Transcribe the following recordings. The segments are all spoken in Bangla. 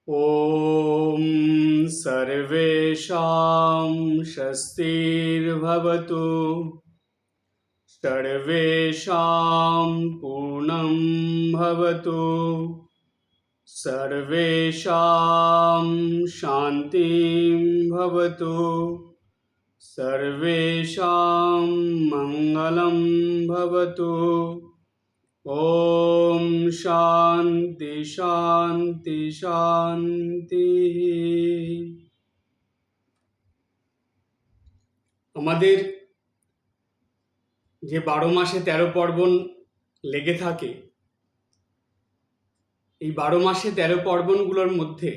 ॐ सर्वेषां स्वस्तिर्भवतु, सर्वेषां पूर्णं भवतु, सर्वेषां शान्तिं भवतु, सर्वेषां मङ्गलं भवतु। ओम शांति शांति शांति। আমাদের যে 12 মাসে 13 পার্বণ লেগে থাকে, এই 12 মাসে 13 পার্বণগুলোর মধ্যে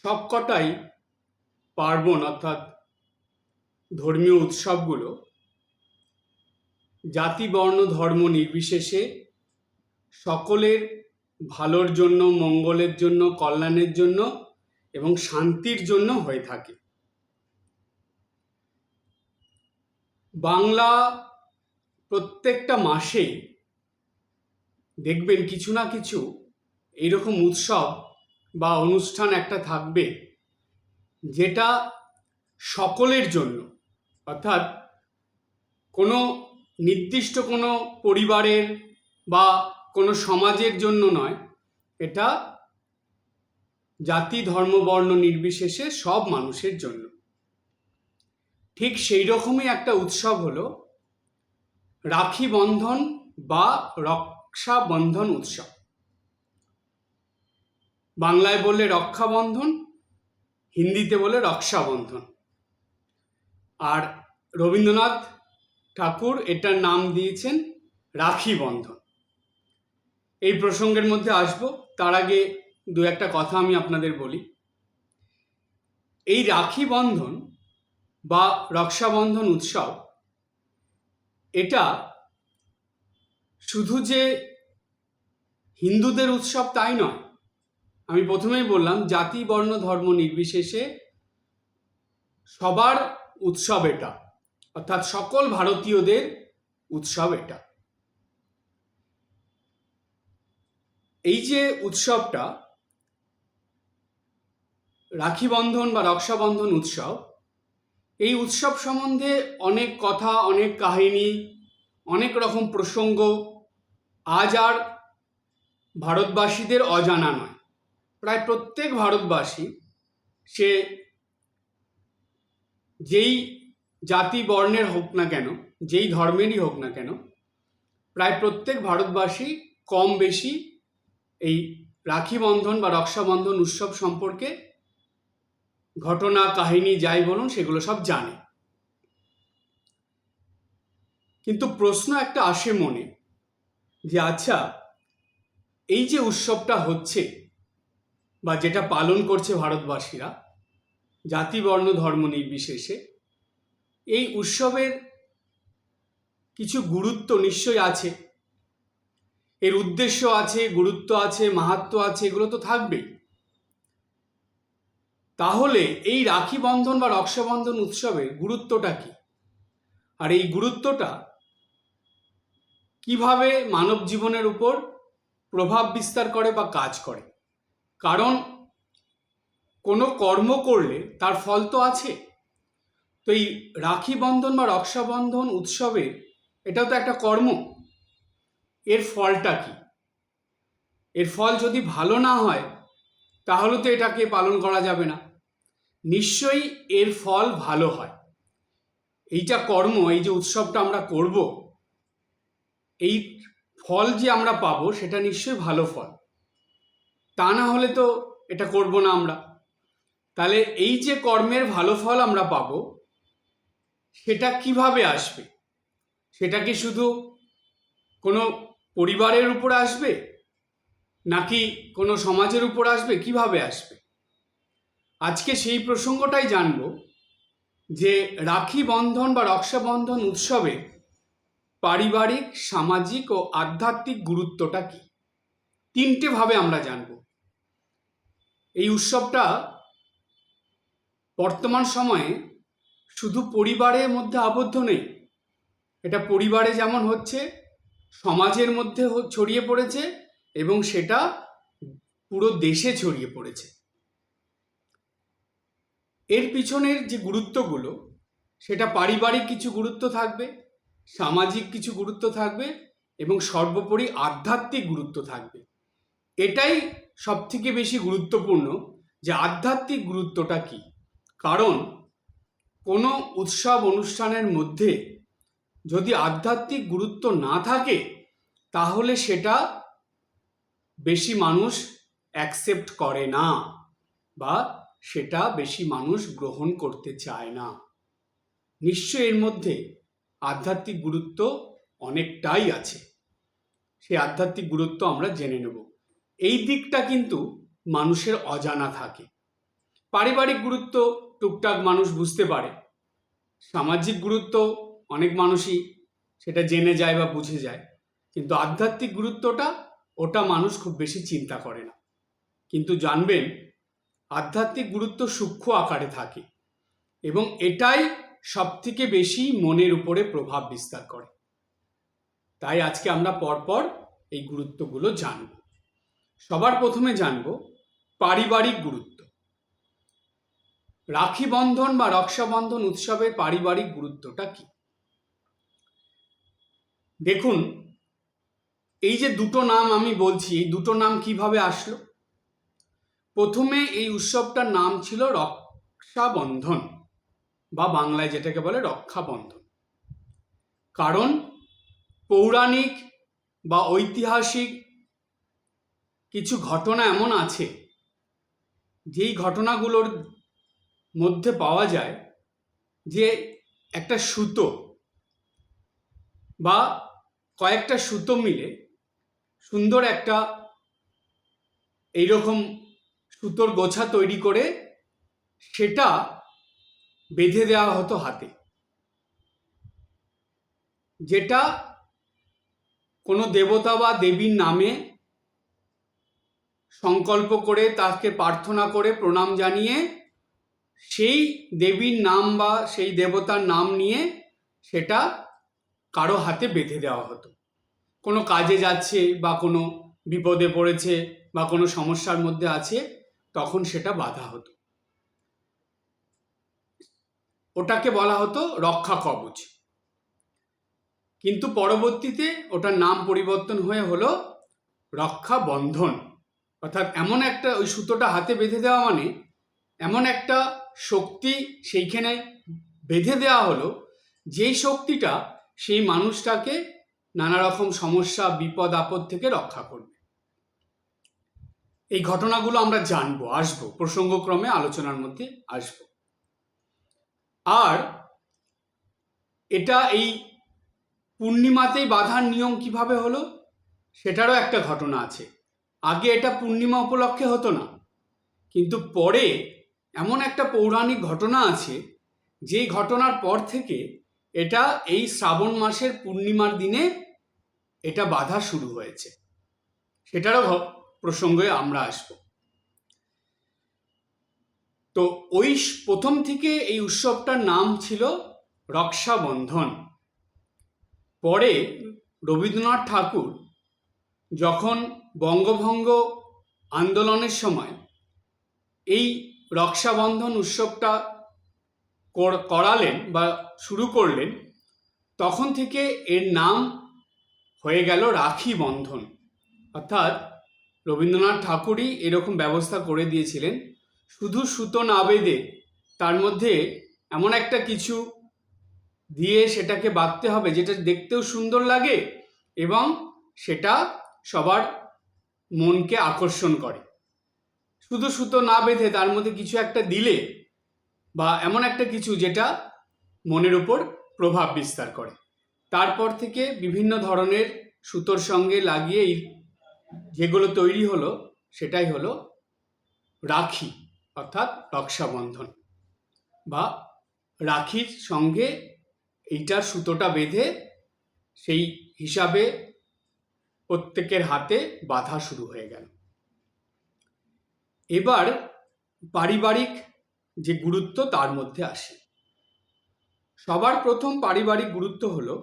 সবকটাই পার্বণ অর্থাৎ ধর্মীয় উৎসবগুলো জাতি বর্ণ ধর্ম নির্বিশেষে সকলের ভালোর জন্য, মঙ্গলের জন্য, কল্যাণের জন্য এবং শান্তির জন্য হয়ে থাকে। বাংলা প্রত্যেকটা মাসেই দেখবেন কিছু না কিছু এইরকম উৎসব বা অনুষ্ঠান একটা থাকবে যেটা সকলের জন্য, অর্থাৎ কোনো নির্দিষ্ট কোনো পরিবারের বা কোনো সমাজের জন্য নয়, এটা জাতি ধর্ম বর্ণ নির্বিশেষে সব মানুষের জন্য। ঠিক সেই রকমই একটা উৎসব হলো রাখি বন্ধন বা রক্ষাবন্ধন উৎসব। বাংলায় বললে রক্ষাবন্ধন, হিন্দিতে বলে রক্ষাবন্ধন। আর রবীন্দ্রনাথ ঠাকুর এটার নাম দিয়েছেন রাখি বন্ধন। এই প্রসঙ্গের মধ্যে আসব, তার আগে দু একটা কথা আমি আপনাদের বলি। এই রাখি বন্ধন বা রক্ষাবন্ধন উৎসব এটা শুধু যে হিন্দুদের উৎসব তাই নয়। আমি প্রথমেই বললাম জাতি বর্ণ ধর্ম নির্বিশেষে সবার উৎসব এটা, অর্থাৎ সকল ভারতীয়দের উৎসব এটা। এই যে উৎসবটা রাখি বন্ধন বা রক্ষাবন্ধন উৎসব, এই উৎসব সম্বন্ধে অনেক কথা, অনেক কাহিনী, অনেক রকম প্রসঙ্গ আজ আর ভারতবাসীদের অজানা নয়। প্রায় প্রত্যেক ভারতবাসী, সে যেই জাতি বর্ণের হোক না কেন, যেই ধর্মেরই হোক না কেন, প্রায় প্রত্যেক ভারতবাসী কম বেশি এই রাখি বন্ধন বা রক্ষাবন্ধন উৎসব সম্পর্কে ঘটনা, কাহিনী যাই বলুন সেগুলো সব জানে। কিন্তু প্রশ্ন একটা আসে মনে যে আচ্ছা, এই যে উৎসবটা হচ্ছে বা যেটা পালন করছে ভারতবাসীরা জাতি বর্ণ ধর্ম নির্বিশেষে, এই উৎসবের কিছু গুরুত্ব নিশ্চয়ই আছে, এর উদ্দেশ্য আছে, গুরুত্ব আছে, মাহাত্ম্য আছে, এগুলো তো থাকবেই। তাহলে এই রাখি বন্ধন বা রক্ষাবন্ধন উৎসবের গুরুত্বটা কি, আর এই গুরুত্বটা কিভাবে মানব জীবনের উপর প্রভাব বিস্তার করে বা কাজ করে? কারণ কোনো কর্ম করলে তার ফল তো আছে। তো এই রাখি বন্ধন বা রক্ষাবন্ধন উৎসবের এটাও তো একটা কর্ম। এর ফলটা কি? এর ফল যদি ভালো না হয় তাহলে তো এটাকে পালন করা যাবে না। নিশ্চয়ই এর ফল ভালো হয়। এইটা কর্ম, এই যে উৎসবটা আমরা করব, এই ফল যে আমরা পাবো সেটা নিশ্চয়ই ভালো ফল। তা না হলে তো এটা করব না আমরা। তাহলে এই যে কর্মের ভালো ফল আমরা পাবো, সেটা কিভাবে আসবে? সেটা কি শুধু কোনো পরিবারের উপর আসবে, নাকি কোনো সমাজের উপর আসবে? কিভাবে আসবে? আজকে সেই প্রসঙ্গটাই জানব যে রাখি বন্ধন বা রক্ষাবন্ধন উৎসবে পারিবারিক, সামাজিক ও আধ্যাত্মিক গুরুত্বটা কি। তিনটে ভাবে আমরা জানব। এই উৎসবটা বর্তমান সময়ে শুধু পরিবারের মধ্যে আবদ্ধ নেই, এটা পরিবারে যেমন হচ্ছে, সমাজের মধ্যে ছড়িয়ে পড়েছে এবং সেটা পুরো দেশে ছড়িয়ে পড়েছে। এর পিছনের যে গুরুত্বগুলো, সেটা পারিবারিক কিছু গুরুত্ব থাকবে, সামাজিক কিছু গুরুত্ব থাকবে এবং সর্বোপরি আধ্যাত্মিক গুরুত্ব থাকবে। এটাই সবথেকে বেশি গুরুত্বপূর্ণ যে আধ্যাত্মিক গুরুত্বটা কি। কারণ কোনো উৎসব অনুষ্ঠানের মধ্যে যদি আধ্যাত্মিক গুরুত্ব না থাকে তাহলে সেটা বেশি মানুষ অ্যাকসেপ্ট করে না বা সেটা বেশি মানুষ গ্রহণ করতে চায় না। নিশ্চয়ই এর মধ্যে আধ্যাত্মিক গুরুত্ব অনেকটাই আছে। সেই আধ্যাত্মিক গুরুত্ব আমরা জেনে নেব। এই দিকটা কিন্তু মানুষের অজানা থাকে। পারিবারিক গুরুত্ব টুকটাক মানুষ বুঝতে পারে, সামাজিক গুরুত্ব অনেক মানুষই সেটা জেনে যায় বা বুঝে যায়, কিন্তু আধ্যাত্মিক গুরুত্বটা ওটা মানুষ খুব বেশি চিন্তা করে না। কিন্তু জানবেন আধ্যাত্মিক গুরুত্ব সূক্ষ্ম আকারে থাকে এবং এটাই সবথেকে বেশি মনের উপরে প্রভাব বিস্তার করে। তাই আজকে আমরা পরপর এই গুরুত্বগুলো জানব। সবার প্রথমে জানব পারিবারিক গুরুত্ব। রাখি বন্ধন বা রক্ষাবন্ধন উৎসবের পারিবারিক গুরুত্বটা কি? দেখুন, এই যে দুটো নাম আমি বলছি, এই দুটো নাম কিভাবে আসলো? প্রথমে এই উৎসবটার নাম ছিল রক্ষাবন্ধন বা বাংলায় যেটাকে বলে রক্ষাবন্ধন। কারণ পৌরাণিক বা ঐতিহাসিক কিছু ঘটনা এমন আছে যেই ঘটনাগুলোর মধ্যে পাওয়া যায় যে একটা সুতো বা কয়েকটা সুতো মিলে সুন্দর একটা এইরকম সুতোর গোছা তৈরি করে সেটা বেঁধে দেওয়া হতো হাতে, যেটা কোনো দেবতা বা দেবীর নামে সংকল্প করে তাকে প্রার্থনা করে প্রণাম জানিয়ে সেই দেবীর নাম বা সেই দেবতার নাম নিয়ে সেটা কারো হাতে বেঁধে দেওয়া হতো। কোনো কাজে যাচ্ছে বা কোনো বিপদে পড়েছে বা কোনো সমস্যার মধ্যে আছে, তখন সেটা বাঁধা হতো। ওটাকে বলা হতো রক্ষা কবচ। কিন্তু পরবর্তীতে ওটার নাম পরিবর্তন হয়ে হলো রক্ষা বন্ধন। অর্থাৎ এমন একটা, ওই সুতোটা হাতে বেঁধে দেওয়া মানে এমন একটা শক্তি সেইখানে বেঁধে দেওয়া হলো, যেই শক্তিটা সেই মানুষটাকে নানা রকম সমস্যা বিপদ আপদ থেকে রক্ষা করবে। এই ঘটনাগুলো আমরা জানবো, আসবো, প্রসঙ্গক্রমে আলোচনার মধ্যে আসবো। আর এটা এই পূর্ণিমাতেই বাঁধার নিয়ম কিভাবে হলো সেটারও একটা ঘটনা আছে। আগে এটা পূর্ণিমা উপলক্ষে হতো না, কিন্তু পরে এমন একটা পৌরাণিক ঘটনা আছে যেই ঘটনার পর থেকে এটা এই শ্রাবণ মাসের পূর্ণিমার দিনে এটা বাঁধা শুরু হয়েছে। সেটারও প্রসঙ্গে আমরা আসব। তো ওই প্রথম থেকে এই উৎসবটার নাম ছিল রক্ষাবন্ধন। পরে রবীন্দ্রনাথ ঠাকুর যখন বঙ্গভঙ্গ আন্দোলনের সময় এই রক্ষাবন্ধন উৎসবটা করালেন বা শুরু করলেন, তখন থেকে এর নাম হয়ে গেল রাখি বন্ধন। অর্থাৎ রবীন্দ্রনাথ ঠাকুরই এরকম ব্যবস্থা করে দিয়েছিলেন, শুধু সুতো না বেঁধে তার মধ্যে এমন একটা কিছু দিয়ে সেটাকে বাঁধতে হবে যেটা দেখতেও সুন্দর লাগে এবং সেটা সবার মনকে আকর্ষণ করে। শুধু সুতো না বেঁধে তার মধ্যে কিছু একটা দিলে বা এমন একটা কিছু যেটা মনের উপর প্রভাব বিস্তার করে। তারপর থেকে বিভিন্ন ধরনের সুতোর সঙ্গে লাগিয়ে যেগুলো তৈরি হলো সেটাই হলো রাখি, অর্থাৎ রক্ষাবন্ধন বা রাখির সঙ্গে এইটার সুতোটা বেঁধে সেই হিসাবে প্রত্যেকের হাতে বাঁধা শুরু হয়ে গেল। এবার পারিবারিক যে গুরুত্ব তার মধ্যে আসে। সবার প্রথম পারিবারিক গুরুত্ব হলো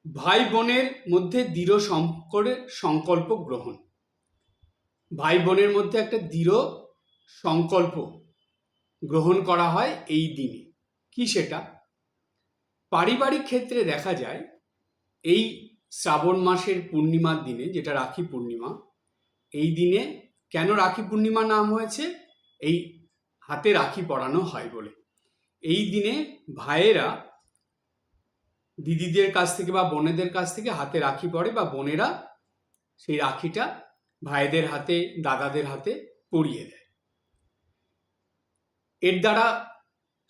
ভাই বোনের মধ্যে দৃঢ় সংকল্প গ্রহণ। ভাই বোনের মধ্যে একটা দৃঢ় সংকল্প গ্রহণ করা হয় এই দিনে। কি সেটা? পারিবারিক ক্ষেত্রে দেখা যায় এই শ্রাবণ মাসের পূর্ণিমার দিনে, যেটা রাখি পূর্ণিমা, এই দিনে কেন রাখি পূর্ণিমা নাম হয়েছে? এই হাতে রাখি পরানো হয় বলে। এই দিনে ভাইয়েরা দিদিদের কাছ থেকে বা বোনেদের কাছ থেকে হাতে রাখি পরে, বা বোনেরা সেই রাখিটা ভাইদের হাতে, দাদাদের হাতে পরিয়ে দেয়। এর দ্বারা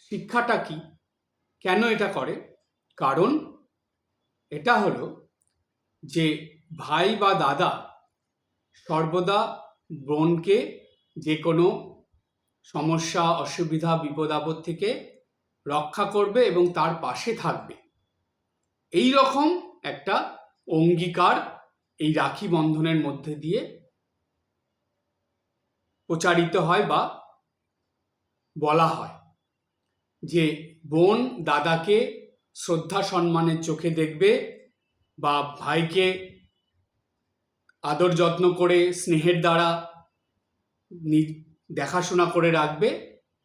শিক্ষাটা কি? কেন এটা করে? কারণ এটা হলো যে ভাই বা দাদা সর্বদা বোনকে যে কোনো সমস্যা, অসুবিধা, বিপদ আপদ থেকে রক্ষা করবে এবং তার পাশে থাকবে, এই রকম একটা অঙ্গীকার এই রাখি বন্ধনের মধ্যে দিয়ে প্রচারিত হয় বা বলা হয় যে বোন দাদাকে শ্রদ্ধা সম্মানের চোখে দেখবে, বা ভাইকে আদর যত্ন করে স্নেহের দ্বারা দেখাশোনা করে রাখবে,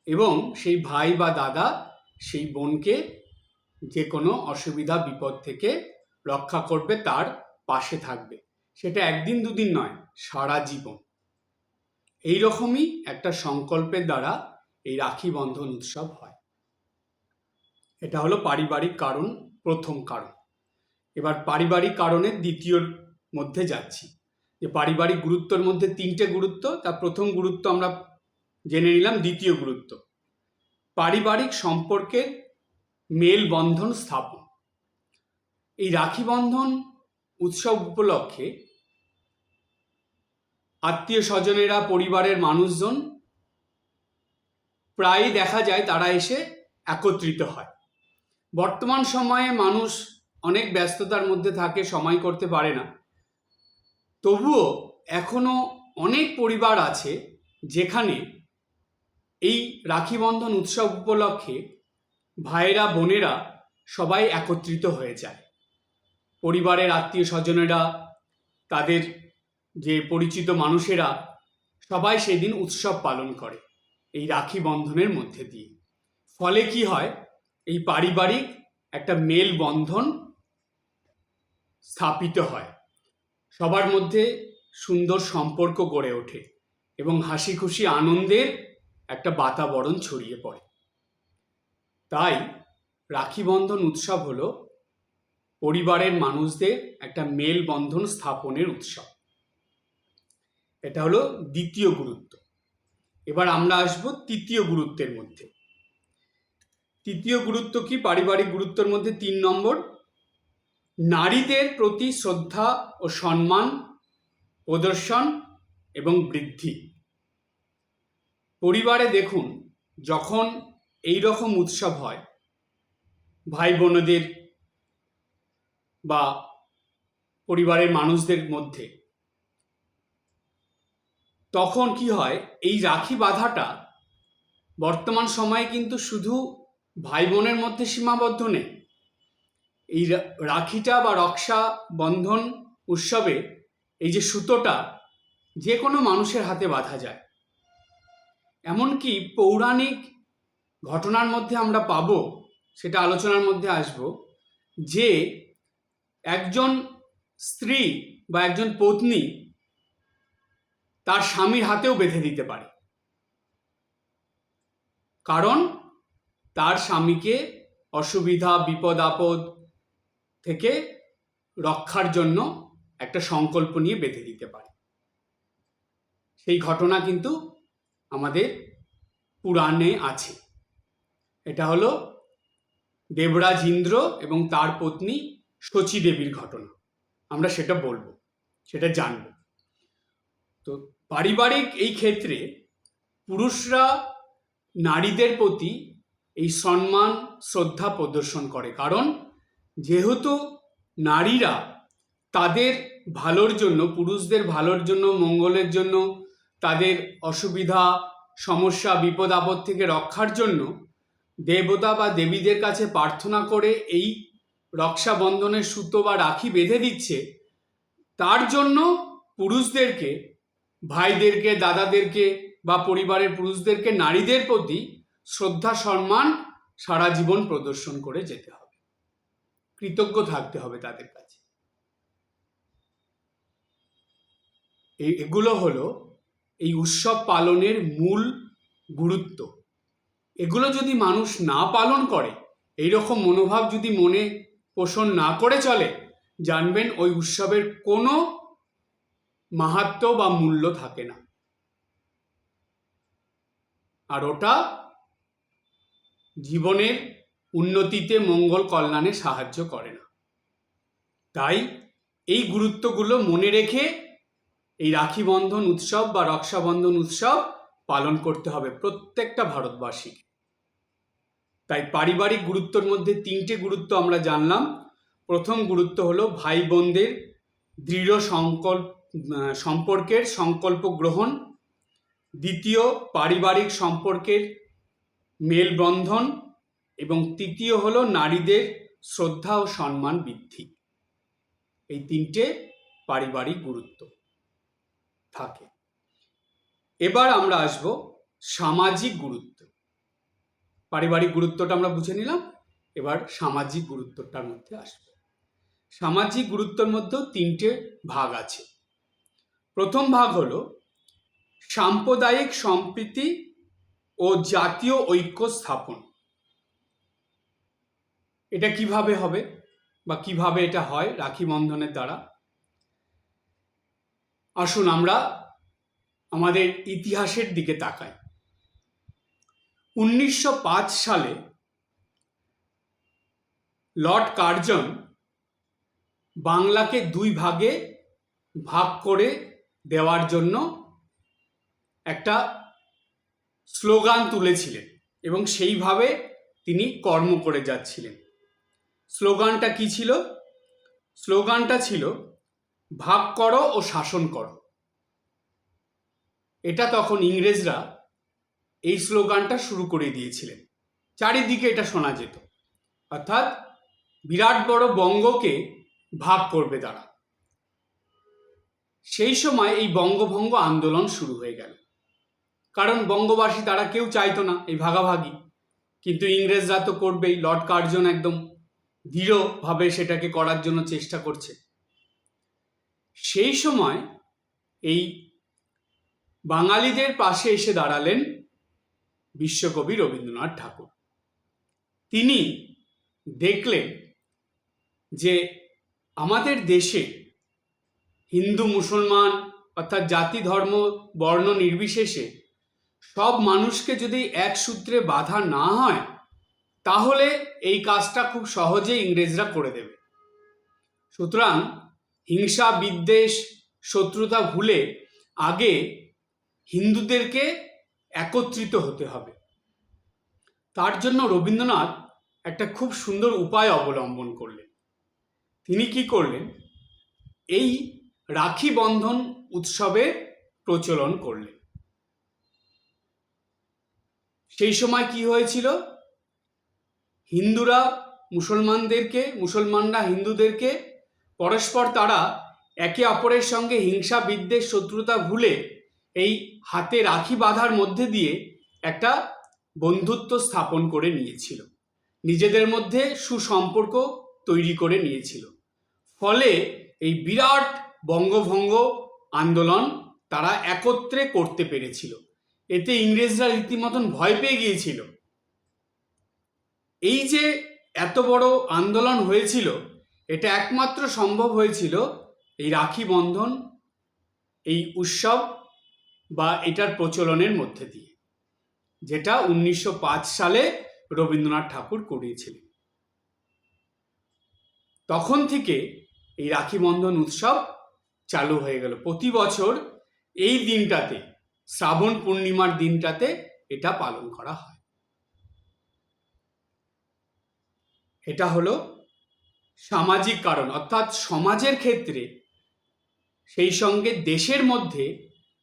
এবং সেই ভাই বা দাদা সেই বোনকে যে কোনো অসুবিধা বিপদ থেকে রক্ষা করবে, তার পাশে থাকবে। সেটা একদিন দুদিন নয়, সারা জীবন। এই রকমই একটা সংকল্পের দ্বারা এই রাখি বন্ধন উৎসব হয়। এটা হলো পারিবারিক কারণ, প্রথম কারণ। এবার পারিবারিক কারণের দ্বিতীয়র মধ্যে যাচ্ছি, যে পারিবারিক গুরুত্বের মধ্যে তিনটে গুরুত্ব, তার প্রথম গুরুত্ব আমরা জেনে নিলাম। দ্বিতীয় গুরুত্ব, পারিবারিক সম্পর্কের মেলবন্ধন স্থাপন। এই রাখি বন্ধন উৎসব উপলক্ষে আত্মীয় স্বজনেরা, পরিবারের মানুষজন প্রায়ই দেখা যায় তারা এসে একত্রিত হয়। বর্তমান সময়ে মানুষ অনেক ব্যস্ততার মধ্যে থাকে, সময় করতে পারে না। তবুও এখনো অনেক পরিবার আছে যেখানে এই রাখি বন্ধন উৎসব উপলক্ষে ভাইয়েরা বোনেরা সবাই একত্রিত হয়ে যায়। পরিবারের আত্মীয় স্বজনেরা, তাদের যে পরিচিত মানুষেরা, সবাই সেদিন উৎসব পালন করে এই রাখি বন্ধনের মধ্যে দিয়ে। ফলে কি হয়? এই পারিবারিক একটা মেলবন্ধন স্থাপিত হয়, সবার মধ্যে সুন্দর সম্পর্ক গড়ে ওঠে এবং হাসি খুশি আনন্দের একটা বাতাবরণ ছড়িয়ে পড়ে। তাই রাখি বন্ধন উৎসব হলো পরিবারের মানুষদের একটা মেলবন্ধন স্থাপনের উৎসব। এটা হলো দ্বিতীয় গুরুত্ব। এবার আমরা আসবো তৃতীয় গুরুত্বের মধ্যে। তৃতীয় গুরুত্ব কি পারিবারিক গুরুত্বের মধ্যে? 3 নম্বর, নারীদের প্রতি শ্রদ্ধা ও সম্মান প্রদর্শন এবং বৃদ্ধি। পরিবারে দেখুন, যখন এই রকম উৎসব হয় ভাই বোনদের বা পরিবারের মানুষদের মধ্যে, তখন কি হয়? এই রাখি বাঁধাটা বর্তমান সময়ে কিন্তু শুধু ভাই বোনের মধ্যে সীমাবদ্ধ নেই। এই রাখিটা বা রক্ষা বন্ধন উৎসবে এই যে সুতোটা যে কোনো মানুষের হাতে বাঁধা যায়। এমনকি পৌরাণিক ঘটনার মধ্যে আমরা পাবো, সেটা আলোচনার মধ্যে আসব, যে একজন স্ত্রী বা একজন পত্নী তার স্বামীর হাতেও বেঁধে দিতে পারে, কারণ তার স্বামীকে অসুবিধা, বিপদ আপদ থেকে রক্ষার জন্য একটা সংকল্প নিয়ে বেঁধে দিতে পারে। সেই ঘটনা কিন্তু আমাদের পুরাণে আছে। এটা হলো দেবরাজ ইন্দ্র এবং তার পত্নী শচী দেবীর ঘটনা। আমরা সেটা বলবো, সেটা জানবো। তো পারিবারিক এই ক্ষেত্রে পুরুষরা নারীদের প্রতি এই সম্মান শ্রদ্ধা প্রদর্শন করে, কারণ যেহেতু নারীরা তাদের ভালোর জন্য, পুরুষদের ভালোর জন্য, মঙ্গলের জন্য, তাদের অসুবিধা, সমস্যা, বিপদ আপদ থেকে রক্ষার জন্য দেবতা বা দেবীদের কাছে প্রার্থনা করে এই রক্ষাবন্ধনের সুতো বা রাখি বেঁধে দিচ্ছে, তার জন্য পুরুষদেরকে ভাইদেরকে, দাদাদেরকে বা পরিবারের পুরুষদেরকে নারীদের প্রতি শ্রদ্ধা সম্মান সারা জীবন প্রদর্শন করে যেতে হবে, কৃতজ্ঞ থাকতে হবে তাদের কাছে। এগুলো হলো এই উৎসব পালনের মূল গুরুত্ব। এগুলো যদি মানুষ না পালন করে, এইরকম মনোভাব যদি মনে পোষণ না করে চলে, জানবেন ওই উৎসবের কোনো মাহাত্ম্য বা মূল্য থাকে না, আর ওটা জীবনের উন্নতিতে, মঙ্গল কল্যাণে সাহায্য করে না। তাই এই গুরুত্বগুলো মনে রেখে এই রাখি বন্ধন উৎসব বা রক্ষাবন্ধন উৎসব পালন করতে হবে প্রত্যেকটা ভারতবাসীকে। তাই পারিবারিক গুরুত্বের মধ্যে 3টে গুরুত্ব আমরা জানলাম। প্রথম গুরুত্ব হলো ভাই বোনদের দৃঢ় সম্পর্কের সংকল্প গ্রহণ। দ্বিতীয়, পারিবারিক সম্পর্কের মেলবন্ধন। এবং তৃতীয় হলো নারীদের শ্রদ্ধা ও সম্মান বৃদ্ধি। এই 3টে পারিবারিক গুরুত্ব থাকে। এবার আমরা আসব সামাজিক গুরুত্ব। পারিবারিক গুরুত্বটা আমরা বুঝে নিলাম, এবার সামাজিক গুরুত্বটার মধ্যে আসবে। সামাজিক গুরুত্বের মধ্যেও 3টে ভাগ আছে। প্রথম ভাগ হলো সাম্প্রদায়িক সম্প্রীতি ও জাতীয় ঐক্য স্থাপন। এটা কিভাবে হবে বা কিভাবে এটা হয় রাখি বন্ধনের দ্বারা? আসুন আমরা আমাদের ইতিহাসের দিকে তাকাই। 1905 সালে লর্ড কার্জন বাংলাকে 2 ভাগে ভাগ করে দেওয়ার জন্য একটা স্লোগান তুলেছিলেন এবং সেইভাবে তিনি কর্ম করে যাচ্ছিলেন। স্লোগানটা কি ছিল? স্লোগানটা ছিল ভাগ করো ও শাসন করো। এটা তখন ইংরেজরা এই স্লোগানটা শুরু করে দিয়েছিলেন, চারিদিকে এটা শোনা যেত। অর্থাৎ বিরাট বড় বঙ্গকে ভাগ করবে তারা। সেই সময় এই বঙ্গভঙ্গ আন্দোলন শুরু হয়ে গেল, কারণ বঙ্গবাসী তারা কেউ চাইতো না এই ভাগাভাগি, কিন্তু ইংরেজরা তো করবেই। লর্ড কার্জন একদম দৃঢ়ভাবে সেটাকে করার জন্য চেষ্টা করছে। সেই সময় এই বাঙালিদের পাশে এসে দাঁড়ালেন বিশ্বকবি রবীন্দ্রনাথ ঠাকুর। তিনি দেখলেন যে আমাদের দেশে হিন্দু মুসলমান অর্থাৎ জাতি ধর্ম বর্ণ নির্বিশেষে সব মানুষকে যদি এক সূত্রে বাঁধা না হয়, তাহলে এই কাজটা খুব সহজে ইংরেজরা করে দেবে। সুতরাং হিংসা বিদ্বেষ শত্রুতা ভুলে আগে হিন্দুদেরকে একত্রিত হতে হবে। তার জন্য রবীন্দ্রনাথ একটা খুব সুন্দর উপায় অবলম্বন করলেন। তিনি কি করলেন? এই রাখি বন্ধন উৎসবের প্রচলন করলেন। সেই সময় কি হয়েছিল? হিন্দুরা মুসলমানরা হিন্দুদেরকে পরস্পর তারা একে অপরের সঙ্গে হিংসা বিদ্বেষ শত্রুতা ভুলে এই হাতে রাখি বাঁধার মধ্যে দিয়ে একটা বন্ধুত্ব স্থাপন করে নিয়েছিল, নিজেদের মধ্যে সুসম্পর্ক তৈরি করে নিয়েছিল। ফলে এই বিরাট বঙ্গভঙ্গ আন্দোলন তারা একত্রে করতে পেরেছিল। এতে ইংরেজরা রীতিমতন ভয় পেয়ে গিয়েছিল। এই যে এত বড় আন্দোলন হয়েছিল, এটা একমাত্র সম্ভব হয়েছিল এই রাখি বন্ধন এই উৎসব বা এটার প্রচলনের মধ্যে দিয়ে, যেটা 1905 সালে রবীন্দ্রনাথ ঠাকুর করিয়েছিলেন। তখন থেকে এই রাখি বন্ধন উৎসব চালু হয়ে গেল। প্রতি বছর এই দিনটাতে, শ্রাবণ পূর্ণিমার দিনটাতে এটা পালন করা হয়। এটা হলো সামাজিক কারণ, অর্থাৎ সমাজের ক্ষেত্রে সেই সঙ্গে দেশের মধ্যে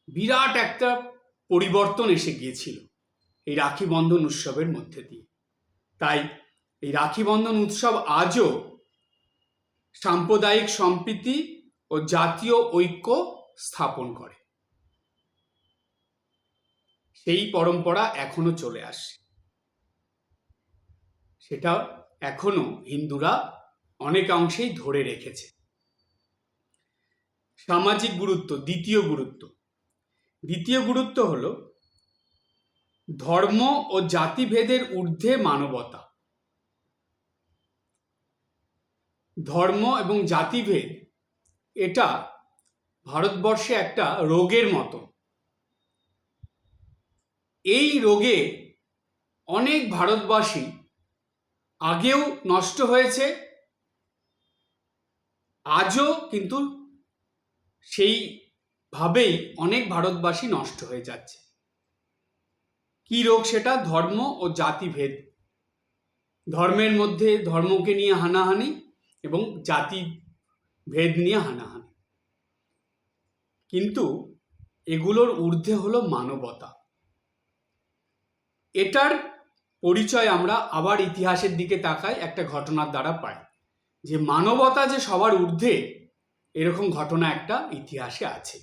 বিরাট একটা পরিবর্তন এসে গিয়েছিল এই রাখি বন্ধন উৎসবের মধ্যে দিয়ে। তাই এই রাখি বন্ধন উৎসব আজও সাম্প্রদায়িক সম্প্রীতি ও জাতীয় ঐক্য স্থাপন করে। সেই পরম্পরা এখনো চলে আসছে, সেটা এখনো হিন্দুরা অনেকাংশেই ধরে রেখেছে। সামাজিক গুরুত্ব, দ্বিতীয় গুরুত্ব হলো ধর্ম ও জাতিভেদের ঊর্ধ্বে মানবতা। ধর্ম এবং জাতিভেদ এটা ভারতবর্ষে একটা রোগের মতো। এই রোগে অনেক ভারতবাসী আগেও নষ্ট হয়েছে, আজও কিন্তু সেইভাবেই অনেক ভারতবাসী নষ্ট হয়ে যাচ্ছে। কি রোগ সেটা? ধর্ম ও জাতিভেদ। ধর্মের মধ্যে ধর্মকে নিয়ে হানাহানি এবং জাতি ভেদ নিয়ে হানাহানি। কিন্তু এগুলোর ঊর্ধ্বে হলো মানবতা। এটার পরিচয় আমরা আবার ইতিহাসের দিকে তাকাই, একটা ঘটনার দ্বারা পাই যে মানবতা যে সবার ঊর্ধ্বে, এরকম ঘটনা একটা ইতিহাসে আছে।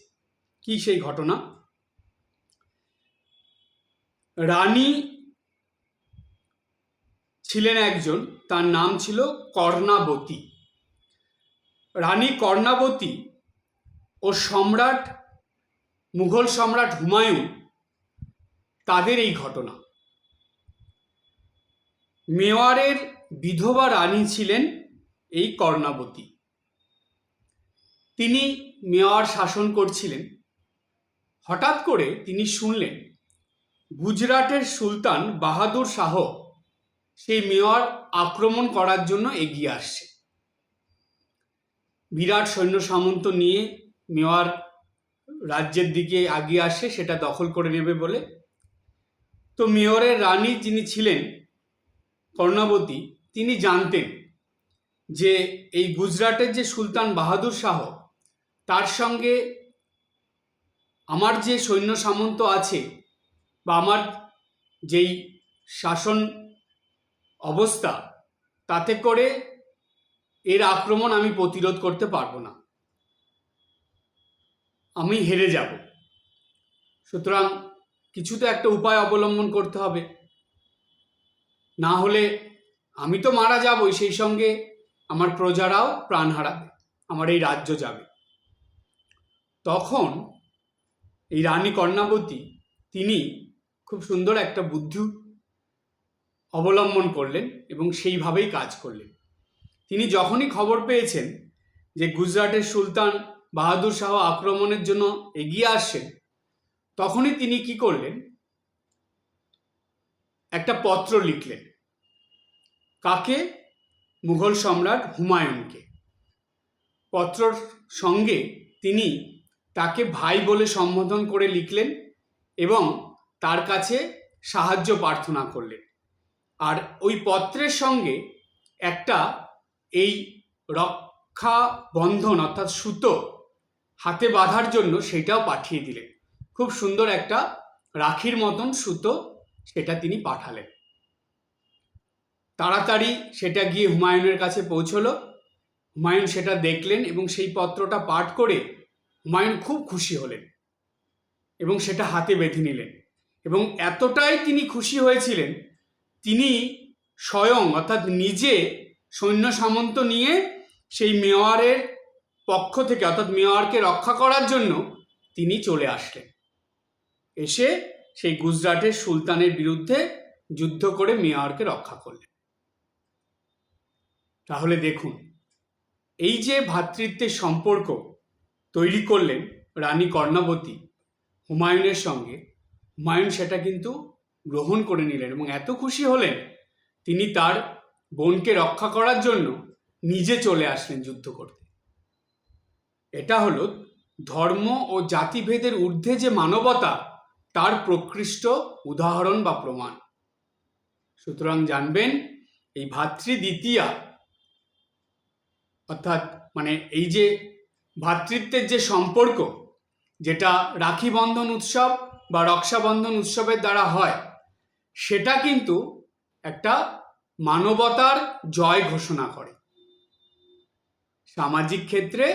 কি সেই ঘটনা? রানী ছিলেন একজন, তার নাম ছিল কর্ণাবতী। রানী কর্ণাবতী ও সম্রাট, মুঘল সম্রাট হুমায়ুন, তাদের এই ঘটনা। মেওয়ারের বিধবা রানী ছিলেন এই কর্ণাবতী। তিনি মেওয়ার শাসন করছিলেন। হঠাৎ করে তিনি শুনলেন গুজরাটের সুলতান বাহাদুর শাহ সেই মেওয়ার আক্রমণ করার জন্য এগিয়ে আসছে। বিরাট সৈন্য সামন্ত নিয়ে মেওয়ার রাজ্যের দিকে এগিয়ে আসছে, সেটা দখল করে নেবে বলে। তো মেওয়ারের রানী যিনি ছিলেন কর্ণাবতী, তিনি জানতেন যে এই গুজরাটের যে সুলতান বাহাদুর শাহ, তার সঙ্গে আমার যে সৈন্য সামন্ত আছে বা আমার যেই শাসন অবস্থা, তাতে করে এর আক্রমণ আমি প্রতিরোধ করতে পারবো না, আমি হেরে যাব। সুতরাং কিছু তো একটা উপায় অবলম্বন করতে হবে, না হলে আমি তো মারা যাবই, সেই সঙ্গে আমার প্রজারাও প্রাণ হারাবে, আমার এই রাজ্য যাবে। তখন এই রানী কর্ণাবতী তিনি খুব সুন্দর একটা বুদ্ধি অবলম্বন করলেন এবং সেইভাবেই কাজ করলেন। তিনি যখনই খবর পেয়েছেন যে গুজরাটের সুলতান বাহাদুর শাহ আক্রমণের জন্য এগিয়ে আসছেন, তখনই তিনি কি করলেন, একটা পত্র লিখলেন। কাকে? মুঘল সম্রাট হুমায়ুনকে। পত্রর সঙ্গে তিনি তাকে ভাই বলে সম্বোধন করে লিখলেন এবং তার কাছে সাহায্য প্রার্থনা করলেন। আর ওই পত্রের সঙ্গে একটা এই রক্ষা বন্ধন অর্থাৎ সুতো হাতে বাঁধার জন্য সেটাও পাঠিয়ে দিলেন। খুব সুন্দর একটা রাখির মতন সুতো সেটা তিনি পাঠালেন। তাড়াতাড়ি সেটা গিয়ে হুমায়ুনের কাছে পৌঁছলো। হুমায়ুন সেটা দেখলেন এবং সেই পত্রটা পাঠ করে হুমায়ুন খুব খুশি হলেন এবং সেটা হাতে বেঁধে নিলেন। এবং এতটাই তিনি খুশি হয়েছিলেন, তিনি স্বয়ং অর্থাৎ নিজে সৈন্য সামন্ত নিয়ে সেই মেওয়ারের পক্ষ থেকে অর্থাৎ মেওয়ারকে রক্ষা করার জন্য তিনি চলে আসলেন। এসে সেই গুজরাটের সুলতানের বিরুদ্ধে যুদ্ধ করে মেওয়ারকে রক্ষা করলেন। তাহলে দেখুন, এই যে ভ্রাতৃত্বের সম্পর্ক তৈরি করলেন রানী কর্ণাবতী হুমায়ুনের সঙ্গে, হুমায়ুন সেটা কিন্তু গ্রহণ করে নিলেন এবং এত খুশি হলেন, তিনি তার বোনকে রক্ষা করার জন্য নিজে চলে আসলেন যুদ্ধ করতে। এটা হলো ধর্ম ও জাতিভেদের ঊর্ধ্বে যে মানবতা, তার প্রকৃষ্ট উদাহরণ বা প্রমাণ। সুতরাং জানবেন, এই ভাতৃদ্বিতীয়া অর্থাৎ মানে এই যে ভ্রাতৃত্বের যে সম্পর্ক, যেটা রাখি বন্ধন উৎসব বা রক্ষাবন্ধন উৎসবের দ্বারা হয়, সেটা কিন্তু একটা মানবতার জয় ঘোষণা করে, সামাজিক ক্ষেত্রে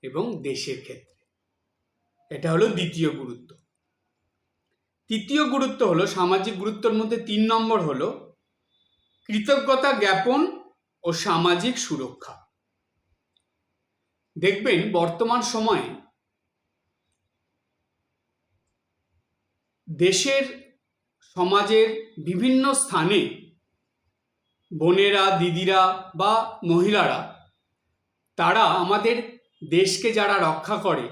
এবং দেশের ক্ষেত্রে। এটা হলো দ্বিতীয় গুরুত্ব। তৃতীয় গুরুত্ব হলো, সামাজিক গুরুত্বের মধ্যে 3 নম্বর হলো কৃতজ্ঞতা জ্ঞাপন ও সামাজিক সুরক্ষা। দেখবেন বর্তমান সময়ে দেশের, সমাজের বিভিন্ন স্থানে বোনেরা, দিদিরা বা মহিলারা, তারা আমাদের দেশকে যারা রক্ষা করে,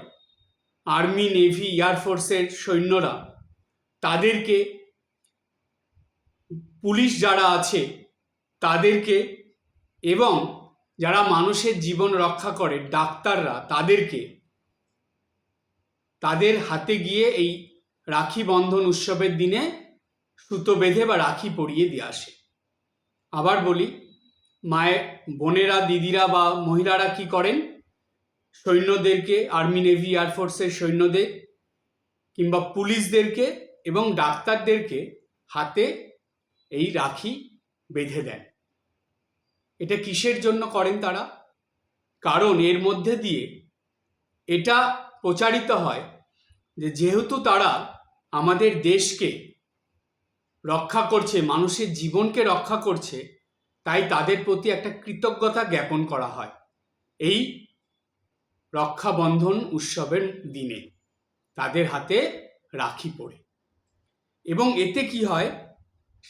আর্মি, নেভি, এয়ারফোর্সের সৈন্যরা, তাদেরকে, পুলিশ যারা আছে তাদেরকে, এবং যারা মানুষের জীবন রক্ষা করে ডাক্তাররা, তাদেরকে, তাদের হাতে গিয়ে এই রাখি বন্ধন উৎসবের দিনে সুতো বেঁধে বা রাখি পরিয়ে দিয়ে আসে। আবার বলি, মায়ের, বোনেরা, দিদিরা বা মহিলারা কি করেন? সৈন্যদেরকে, আর্মি, নেভি, এয়ারফোর্সের সৈন্যদের কিংবা পুলিশদেরকে এবং ডাক্তারদেরকে হাতে এই রাখি বেঁধে দেন। এটা কিসের জন্য করেন তারা? কারণ এর মধ্যে দিয়ে এটা প্রচারিত হয় যে যেহেতু তারা আমাদের দেশকে রক্ষা করছে, মানুষের জীবনকে রক্ষা করছে, তাই তাদের প্রতি একটা কৃতজ্ঞতা জ্ঞাপন করা হয় এই রক্ষাবন্ধন উৎসবের দিনে তাদের হাতে রাখি পরে। এবং এতে কি হয়?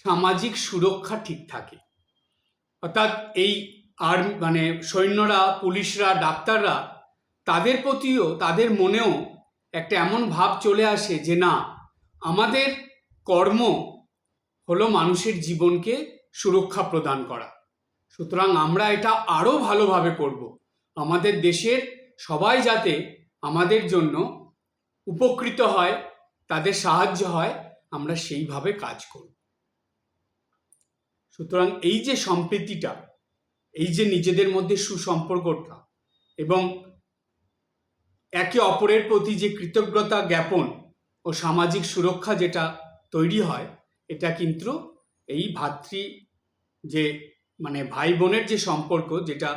সামাজিক সুরক্ষা ঠিক থাকে। অর্থাৎ এই সৈন্যরা, পুলিশরা, ডাক্তাররা, তাদের প্রতিও, তাদের মনেও একটা এমন ভাব চলে আসে যে না, আমাদের কর্ম হলো মানুষের জীবনকে সুরক্ষা প্রদান করা, সুতরাং আমরা এটা আরও ভালোভাবে করব। আমাদের দেশের সবাই যাতে আমাদের জন্য উপকৃত হয়, তাদের সাহায্য হয়, আমরা সেইভাবে কাজ করব। সুতরাং এই যে সম্প্রীতিটা, এই যে নিজেদের মধ্যে সুসম্পর্কটা এবং একে অপরের প্রতি যে কৃতজ্ঞতা জ্ঞাপন ও সামাজিক সুরক্ষা যেটা তৈরি হয়, এটা কিন্তু এই যে ভাই বোনের যে সম্পর্ক, যেটা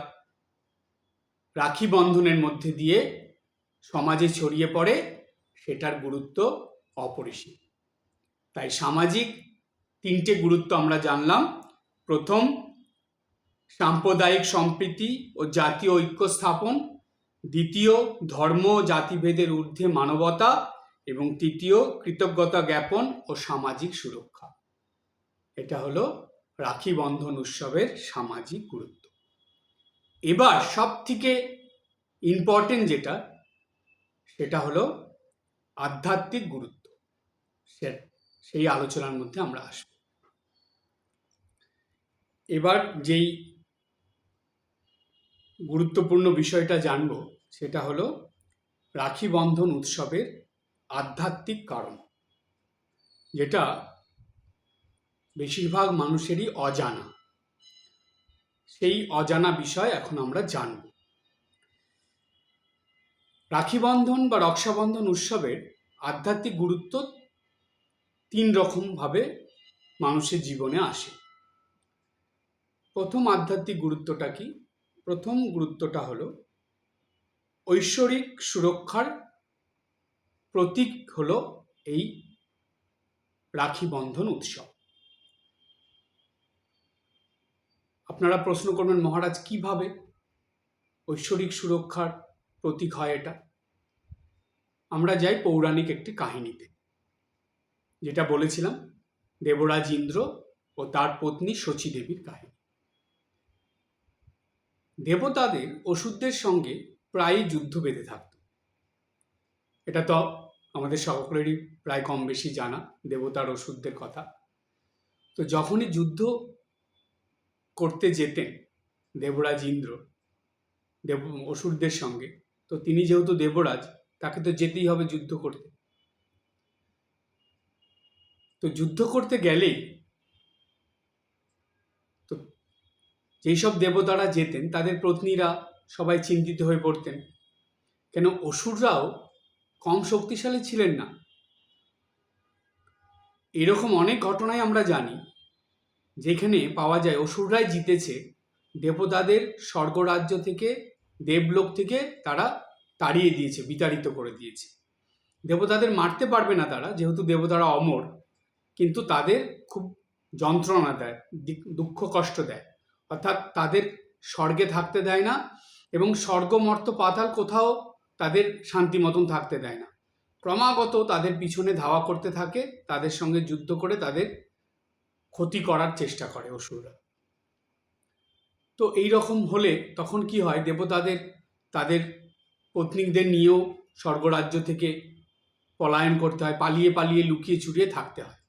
রাখি বন্ধনের মধ্যে দিয়ে সমাজে ছড়িয়ে পড়ে, সেটার গুরুত্ব অপরিসীম। তাই সামাজিক 3টে গুরুত্ব আমরা জানলাম। প্রথম, সাম্প্রদায়িক সম্প্রীতি ও জাতীয় ঐক্য স্থাপন। দ্বিতীয়, ধর্ম জাতিভেদের ঊর্ধ্বে মানবতা। এবং তৃতীয়, কৃতজ্ঞতা জ্ঞাপন ও সামাজিক সুরক্ষা। এটা হলো রাখি বন্ধন উৎসবের সামাজিক গুরুত্ব। এবার সব থেকে ইম্পর্টেন্ট যেটা, সেটা হলো আধ্যাত্মিক গুরুত্ব। সেই আলোচনার মধ্যে আমরা আসব। এবার যেই গুরুত্বপূর্ণ বিষয়টা জানব, সেটা হলো রাখি বন্ধন উৎসবের আধ্যাত্মিক কারণ, যেটা বেশিরভাগ মানুষেরই অজানা। সেই অজানা বিষয় এখন আমরা জানব। রাখি বন্ধন বা রক্ষাবন্ধন উৎসবের আধ্যাত্মিক গুরুত্ব 3 রকমভাবে মানুষের জীবনে আসে। প্রথম আধ্যাত্মিক গুরুত্বটা কি? প্রথম গুরুত্বটা হলো ঐশ্বরিক সুরক্ষার প্রতীক হলো এই রাখি বন্ধন উৎসব। আপনারা প্রশ্ন করবেন, মহারাজ কিভাবে ঐশ্বরিক সুরক্ষার প্রতীক হয় এটা? আমরা যাই পৌরাণিক একটি কাহিনীতে, যেটা বলেছিলাম, দেবরাজ ইন্দ্র ও তার পত্নী শচী দেবীর কাহিনী। দেবতাদের অসুরদের সঙ্গে প্রায়ই যুদ্ধ বেঁধে থাকত। এটা তো আমাদের সকলেরই প্রায় কম বেশি জানা, দেবতার অসুরদের কথা। তো যখনই যুদ্ধ করতে যেতেন দেবরাজ ইন্দ্র অসুরদের সঙ্গে, তো তিনি যেহেতু দেবরাজ, তাকে তো যেতেই হবে যুদ্ধ করতে। তো যুদ্ধ করতে গেলেই তো যেই সব দেবতারা যেতেন, তাদের পত্নীরা সবাই চিন্তিত হয়ে পড়তেন, কেন অসুররাও কম শক্তিশালী ছিলেন না। এরকম অনেক ঘটনাই আমরা জানি, যেখানে পাওয়া যায় অসুররাই জিতেছে, দেবতাদের স্বর্গরাজ্য থেকে, দেবলোক থেকে তারা তাড়িয়ে দিয়েছে, বিতাড়িত করে দিয়েছে। দেবতাদের মারতে পারবে না তারা, যেহেতু দেবতারা অমর, কিন্তু তাদের খুব যন্ত্রণা দেয়, দুঃখ কষ্ট দেয়। অর্থাৎ তাদের স্বর্গে থাকতে দেয় না, এবং স্বর্গ মর্ত পাতাল কোথাও তাদের শান্তি মতন থাকতে দেয় না। ক্রমাগত তাদের পিছনে ধাওয়া করতে থাকে, তাদের সঙ্গে যুদ্ধ করে তাদের ক্ষতি করার চেষ্টা করে অসুররা। তো এই রকম হলে তখন কি হয়, দেবতাদের তাদের পত্নীদের নিয়েও স্বর্গরাজ্য থেকে পলায়ন করতে হয়, পালিয়ে পালিয়ে লুকিয়ে চুরিয়ে থাকতে হয়।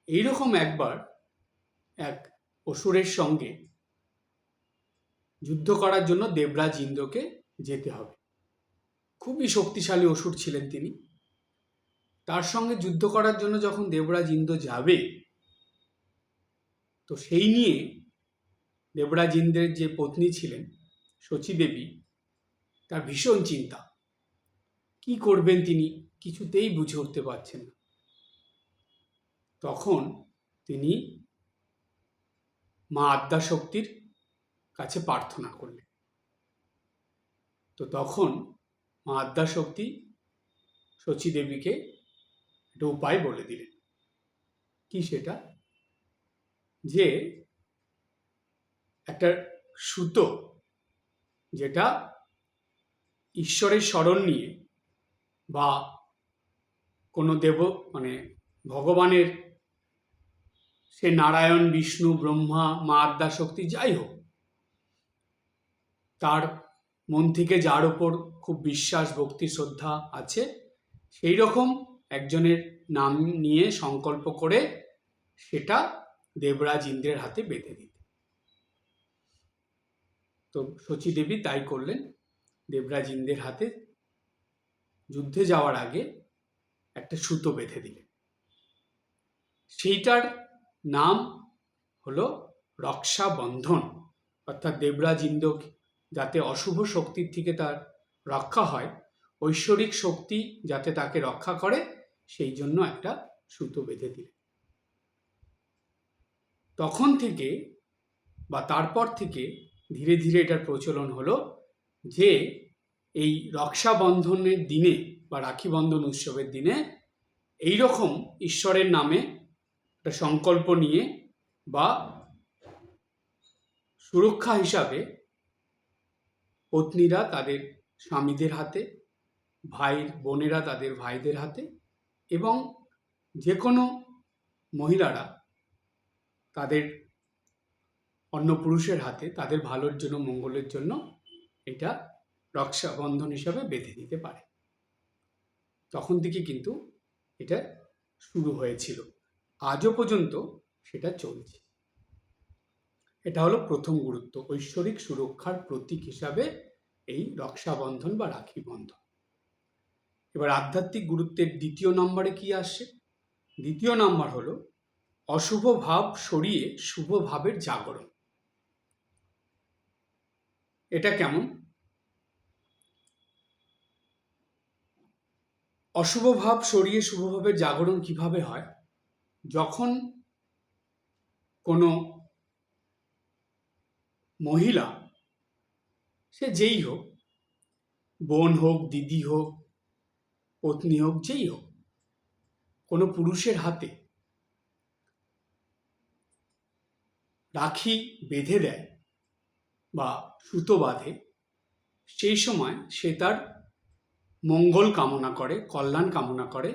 এইরকম একবার এক অসুরের সঙ্গে যুদ্ধ করার জন্য দেবরাজ ইন্দ্রকে যেতে হবে। খুবই শক্তিশালী অসুর ছিলেন তিনি। তার সঙ্গে যুদ্ধ করার জন্য যখন দেবরাজ ইন্দ্র যাবে, তো সেই নিয়ে দেবরাজ ইন্দ্রের যে পত্নী ছিলেন শচী দেবী, তার ভীষণ চিন্তা। কি করবেন তিনি কিছুতেই বুঝে উঠতে পারছেন না। তখন তিনি মা আদ্যাশক্তির কাছে প্রার্থনা করলেন। তো তখন মা আদ্যাশক্তি শচী দেবীকে একটা উপায় বলে দিলেন। কি সেটা? যে একটা সুতো, যেটা ঈশ্বরের স্মরণ নিয়ে বা কোনো ভগবানের, সে নারায়ণ, বিষ্ণু, ব্রহ্মা, মা আদ্যাশক্তি যাই হোক, তার মন থেকে যার ওপর খুব বিশ্বাস, ভক্তি, শ্রদ্ধা আছে, সেই রকম একজনের নাম নিয়ে সংকল্প করে সেটা দেবরাজ ইন্দ্রের হাতে বেঁধে দিতে। তো শচী দেবী তাই করলেন। দেবরাজ ইন্দ্রের হাতে যুদ্ধে যাওয়ার আগে একটা সুতো বেঁধে দিলেন। সেইটার নাম হলো রক্ষাবন্ধন। অর্থাৎ দেবরাজ ইন্দ্র যাতে অশুভ শক্তির থেকে তার রক্ষা হয়, ঐশ্বরিক শক্তি যাতে তাকে রক্ষা করে, সেই জন্য একটা সুতো বেঁধে দিলেন। তখন থেকে বা তারপর থেকে ধীরে ধীরে এটার প্রচলন হলো যে এই রক্ষাবন্ধনের দিনে বা রাখি বন্ধন উৎসবের দিনে এই রকম ঈশ্বরের নামে একটা সংকল্প নিয়ে বা সুরক্ষা হিসাবে পত্নীরা তাদের স্বামীদের হাতে, বোনেরা তাদের ভাইদের হাতে, এবং যে কোনো মহিলারা তাদের অন্য পুরুষের হাতে তাদের ভালোর জন্য, মঙ্গলের জন্য এটা রক্ষাবন্ধন হিসাবে বেঁধে দিতে পারে। তখন থেকে কিন্তু এটা শুরু হয়েছিল, আজও পর্যন্ত সেটা চলছে। এটা হলো প্রথম গুরুত্ব, ঐশ্বরিক সুরক্ষার প্রতীক হিসাবে এই রক্ষাবন্ধন বা রাখি বন্ধন। এবার আধ্যাত্মিক গুরুত্বের দ্বিতীয় নম্বরে কি আসছে? দ্বিতীয় নম্বর হলো অশুভ ভাব সরিয়ে শুভ ভাবের জাগরণ। এটা কেমন? অশুভ ভাব সরিয়ে শুভ ভাবের জাগরণ কিভাবে হয়? যখন কোনো মহিলা, সে যেই হোক, বোন হোক, দিদি হোক, পত্নী হোক, যেই হোক, কোনো পুরুষের হাতে রাখি বেঁধে দেয় বা সুতো বাঁধে, সেই সময় সে তার মঙ্গল কামনা করে, কল্যাণ কামনা করে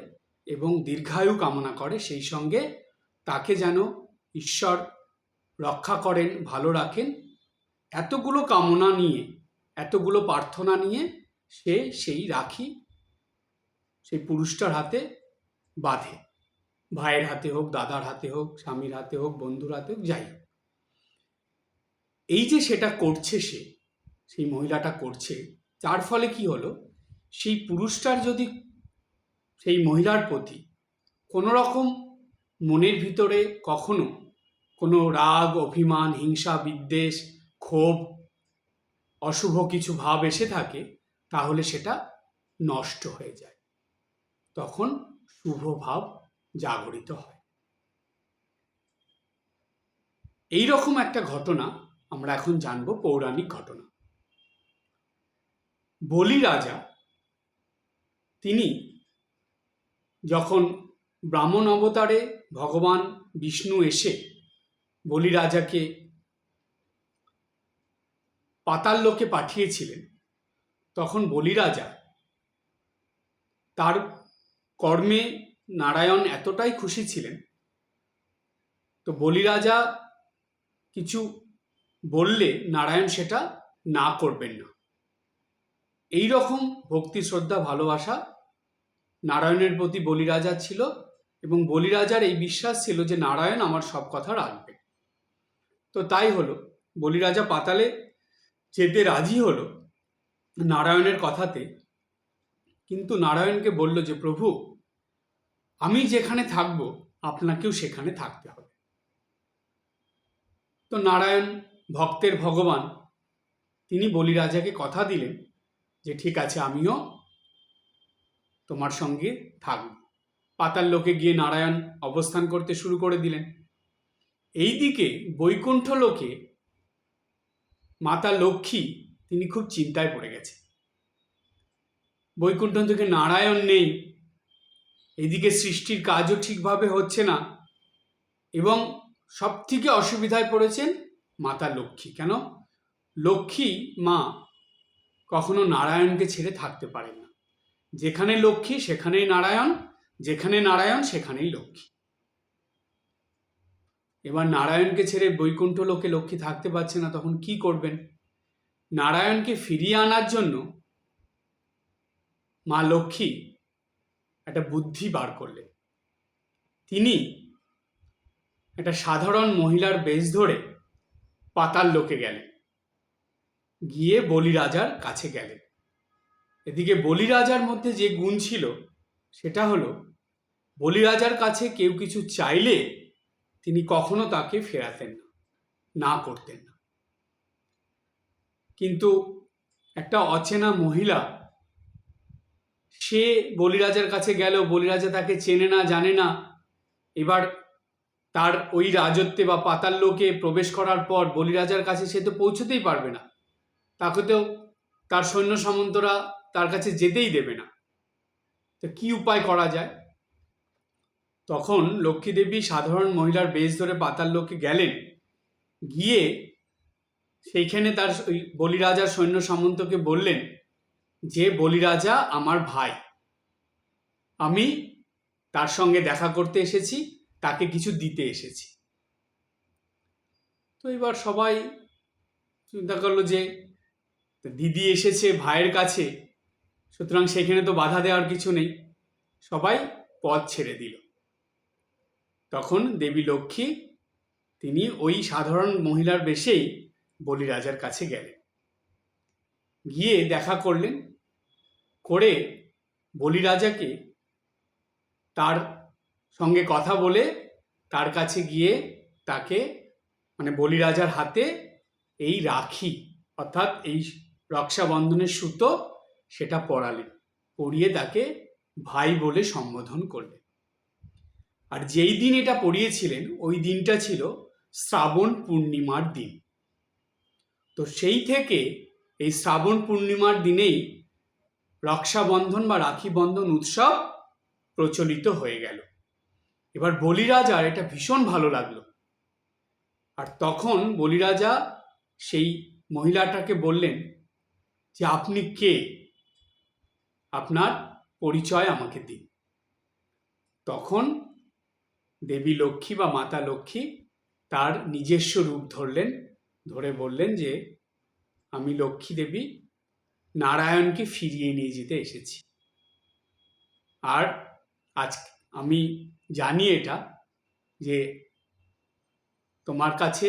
এবং দীর্ঘায়ু কামনা করে। সেই সঙ্গে তাকে যেন ঈশ্বর রক্ষা করেন, ভালো রাখেন, এতগুলো কামনা নিয়ে, এতগুলো প্রার্থনা নিয়ে সে সেই রাখি সেই পুরুষটার হাতে বাঁধে। ভাইয়ের হাতে হোক, দাদার হাতে হোক, স্বামীর হাতে হোক, বন্ধুর হাতে হোক, যাই হোক। এই যে সেটা করছে, সেই মহিলাটা করছে, যার ফলে কি হলো, সেই পুরুষটার যদি সেই মহিলার প্রতি কোনো রকম মনের ভিতরে কখনো কোনো রাগ, অভিমান, হিংসা, বিদ্বেষ, ক্ষোভ, অশুভ কিছু ভাব এসে থাকে, তাহলে সেটা নষ্ট হয়ে যায়। তখন শুভ ভাব জাগরিত হয়। এই রকম একটা ঘটনা আমরা এখন জানবো, পৌরাণিক ঘটনা। বলি রাজা তিনি যখন ব্রাহ্মণ অবতারে ভগবান বিষ্ণু এসে বলি রাজাকে পাতাল লোকে পাঠিয়েছিলেন, তখন বলি রাজা তার কর্মে নারায়ণ এতটাই খুশি ছিলেন, তো বলি রাজা কিছু বললে নারায়ণ সেটা না করবেন না। এই রকম ভক্তি, শ্রদ্ধা, ভালোবাসা নারায়ণের প্রতি বলি রাজার ছিল, এবং বলি রাজার এই বিশ্বাস ছিল যে নারায়ণ আমার সব কথা রাখবে। তো তাই হলো, বলি রাজা পাতালে যেতে রাজি হলো নারায়ণের কথাতে, কিন্তু নারায়ণকে বলল যে প্রভু, আমি যেখানে থাকবো আপনাকেও সেখানে থাকতে হবে। তো নারায়ণ ভক্তের ভগবান, তিনি বলি রাজাকে কথা দিলেন যে ঠিক আছে, আমিও তোমার সঙ্গে থাকব। পাতাল লোকে গিয়ে নারায়ণ অবস্থান করতে শুরু করে দিলেন। এইদিকে বৈকুণ্ঠ লোকে মাতা লক্ষ্মী তিনি খুব চিন্তায় পড়ে গেছে। বৈকুণ্ঠ থেকে নারায়ণ নেই, এদিকে সৃষ্টির কাজও ঠিকভাবে হচ্ছে না, এবং সব থেকে অসুবিধায় পড়েছেন মাতা লক্ষ্মী। কেন? লক্ষ্মী মা কখনো নারায়ণকে ছেড়ে থাকতে পারেন না। যেখানে লক্ষ্মী সেখানেই নারায়ণ, যেখানে নারায়ণ সেখানেই লক্ষ্মী। এবার নারায়ণকে ছেড়ে বৈকুণ্ঠ লোকে লক্ষ্মী থাকতে পারছে না, তখন কি করবেন? নারায়ণকে ফিরিয়ে আনার জন্য মা লক্ষ্মী একটা বুদ্ধি বার করলেন। তিনি একটা সাধারণ মহিলার বেশ ধরে পাতাল লোকে গেলেন, গিয়ে বলি রাজার কাছে গেলেন। এদিকে বলি রাজার মধ্যে যে গুণ ছিল সেটা হলো, বলি রাজার কাছে কেউ কিছু চাইলে তিনি কখনো তাকে ফেরাতেন না, না করতেন না। কিন্তু একটা অচেনা মহিলা, সে বলি রাজার কাছে গেল, বলি রাজা তাকে চেনে না, জানে না। এবার তার ওই রাজত্বে বা পাতাল লোকে প্রবেশ করার পর বলি রাজার কাছে সে তো পৌঁছতেই পারবে না, তাকে তো তার সৈন্য সামন্তরা তার কাছে যেতেই দেবে না। তো কি উপায় করা যায়? তখন লক্ষ্মী দেবী সাধারণ মহিলার বেশ ধরে পাতাল লোকে গেলেন, গিয়ে সেইখানে তার ওই বলি রাজার সৈন্য সামন্তকে বললেন যে বলি রাজা আমার ভাই, আমি তার সঙ্গে দেখা করতে এসেছি, তাকে কিছু দিতে এসেছি। তো এবার সবাই চিন্তা করলো যে দিদি এসেছে ভাইয়ের কাছে, সুতরাং সেখানে তো বাধা দেওয়ার কিছু নেই, সবাই পথ ছেড়ে দিল। তখন দেবী লক্ষ্মী তিনি ওই সাধারণ মহিলার বেশেই বলি রাজার কাছে গেলেন, গিয়ে দেখা করলেন, করে বলি রাজাকে তার সঙ্গে কথা বলে তার কাছে গিয়ে তাকে, মানে বলি রাজার হাতে এই রাখি অর্থাৎ এই রক্ষাবন্ধনের সুতো সেটা পরালেন, পরিয়ে তাকে ভাই বলে সম্বোধন করলেন। আর যেই দিন এটা পরিয়েছিলেন ওই দিনটা ছিল শ্রাবণ পূর্ণিমার দিন। তো সেই থেকে এই শ্রাবণ পূর্ণিমার দিনেই রক্ষাবন্ধন বা রাখি বন্ধন উৎসব প্রচলিত হয়ে গেল। এবার বলি রাজার এটা ভীষণ ভালো লাগলো, আর তখন বলি রাজা সেই মহিলাটাকে বললেন যে আপনি কে, আপনার পরিচয় আমাকে দিন। তখন দেবী লক্ষ্মী বা মাতা লক্ষ্মী তার নিজস্ব রূপ ধরলেন, ধরে বললেন যে আমি লক্ষ্মী দেবী নারায়ণকে ফিরিয়ে নিয়ে যেতে এসেছি। আর আজ আমি জানি এটা যে তোমার কাছে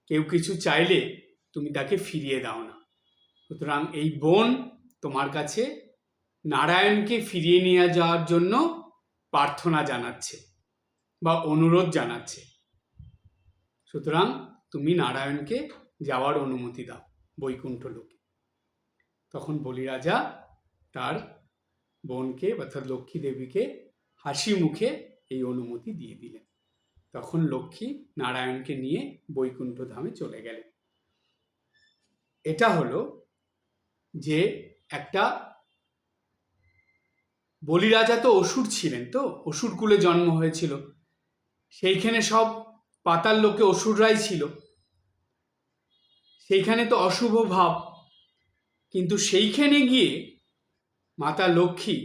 কেউ কিছু চাইলে তুমি তাকে ফিরিয়ে দাও না, সুতরাং এই বোন তোমার কাছে নারায়ণকে ফিরিয়ে নিয়ে যাওয়ার জন্য প্রার্থনা জানাচ্ছে বা অনুরোধ জানাচ্ছে, সুতরাং তুমি নারায়ণকে যাওয়ার অনুমতি দাও বৈকুণ্ঠ লোকে। তখন বলি রাজা তার বোনকে অর্থাৎ লক্ষ্মী দেবীকে হাসি মুখে এই অনুমতি দিয়ে দিলেন। তখন লক্ষ্মী নারায়ণকে নিয়ে বৈকুণ্ঠ ধামে চলে গেলেন। এটা হলো যে একটা বলি রাজা তো অসুর ছিলেন, তো অসুর কুলে জন্ম হয়েছিল, সেইখানে সব পাতাল লোকে অসুররাই ছিল, সেইখানে তো অশুভ ভাব। কিন্তু সেইখানে গিয়ে মাতা লক্ষ্মী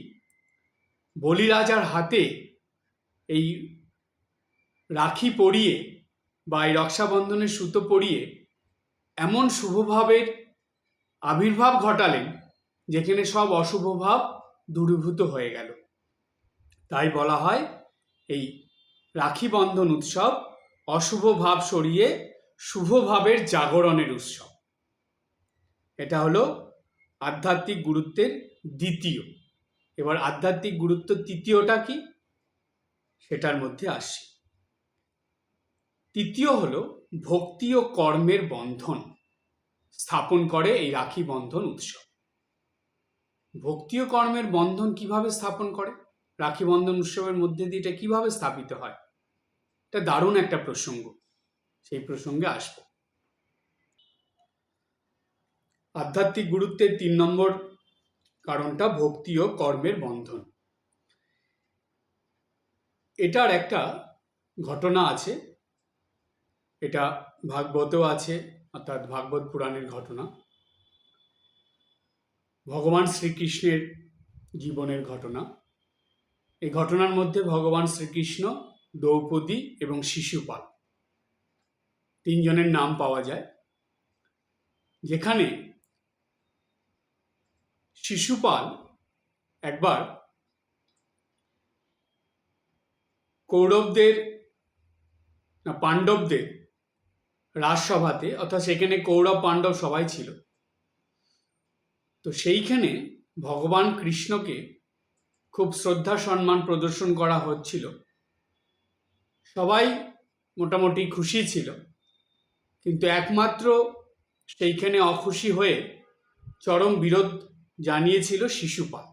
বলি রাজার হাতে এই রাখি পরিয়ে বা এই রক্ষাবন্ধনের সুতো পরিয়ে এমন শুভভাবের আবির্ভাব ঘটালেন যেখানে সব অশুভ ভাব দূরীভূত হয়ে গেল। তাই বলা হয় এই রাখি বন্ধন উৎসব অশুভ ভাব সরিয়ে শুভ ভাবের জাগরণের উৎসব। এটা হলো আধ্যাত্মিক গুরুত্বের দ্বিতীয়। এবার আধ্যাত্মিক গুরুত্ব তৃতীয়টা কি, সেটার মধ্যে আসছি। তৃতীয় হলো ভক্তি ও কর্মের বন্ধন স্থাপন করে এই রাখি বন্ধন উৎসব। ভক্তি ও কর্মের বন্ধন কিভাবে স্থাপন করে, রাখি বন্ধন উৎসবের মধ্যে দিয়ে এটা কিভাবে স্থাপিত হয়, এটা দারুণ একটা প্রসঙ্গ, সেই প্রসঙ্গে আসবো। আধ্যাত্মিক গুরুত্বের 3 নম্বর কারণটা ভক্তি ও কর্মের বন্ধন। এটার একটা ঘটনা আছে, এটা ভাগবতেও আছে, অর্থাৎ ভাগবত পুরাণের ঘটনা, ভগবান শ্রীকৃষ্ণের জীবনের ঘটনা। এই ঘটনার মধ্যে ভগবান শ্রীকৃষ্ণ, দ্রৌপদী এবং শিশুপাল 3 জনের নাম পাওয়া যায়। যেখানে শিশুপাল একবার কৌরবদের না পাণ্ডবদের রাজসভাতে, অর্থাৎ সেখানে কৌরব পাণ্ডব সবাই ছিল, তো সেইখানে ভগবান কৃষ্ণকে খুব শ্রদ্ধা সম্মান প্রদর্শন করা হচ্ছিল, সবাই মোটামুটি খুশি ছিল, কিন্তু একমাত্র সেইখানে অখুশি হয়ে চরম বিরোধ জানিয়েছিল শিশুপাল।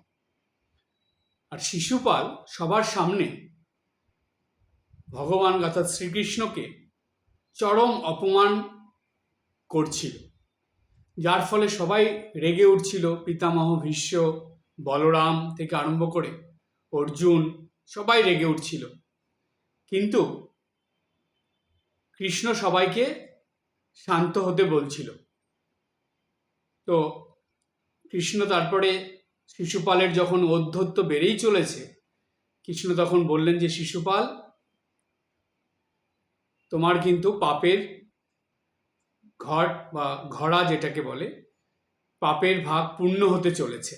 আর শিশুপাল সবার সামনে ভগবান অর্থাৎ শ্রীকৃষ্ণকে চরম অপমান করছিল, যার ফলে সবাই রেগে উঠছিল। পিতামহ ভীষ্ম, বলরাম থেকে আরম্ভ করে অর্জুন সবাই রেগে উঠছিল, কিন্তু কৃষ্ণ সবাইকে শান্ত হতে বলছিল। তো কৃষ্ণ তারপরে শিশুপালের যখন ঔদ্ধত্য বেড়েই চলেছে, কৃষ্ণ তখন বললেন যে শিশুপাল, তোমার কিন্তু পাপের ঘট বা ঘড়া যেটাকে বলে, পাপের ভাগ পূর্ণ হতে চলেছে,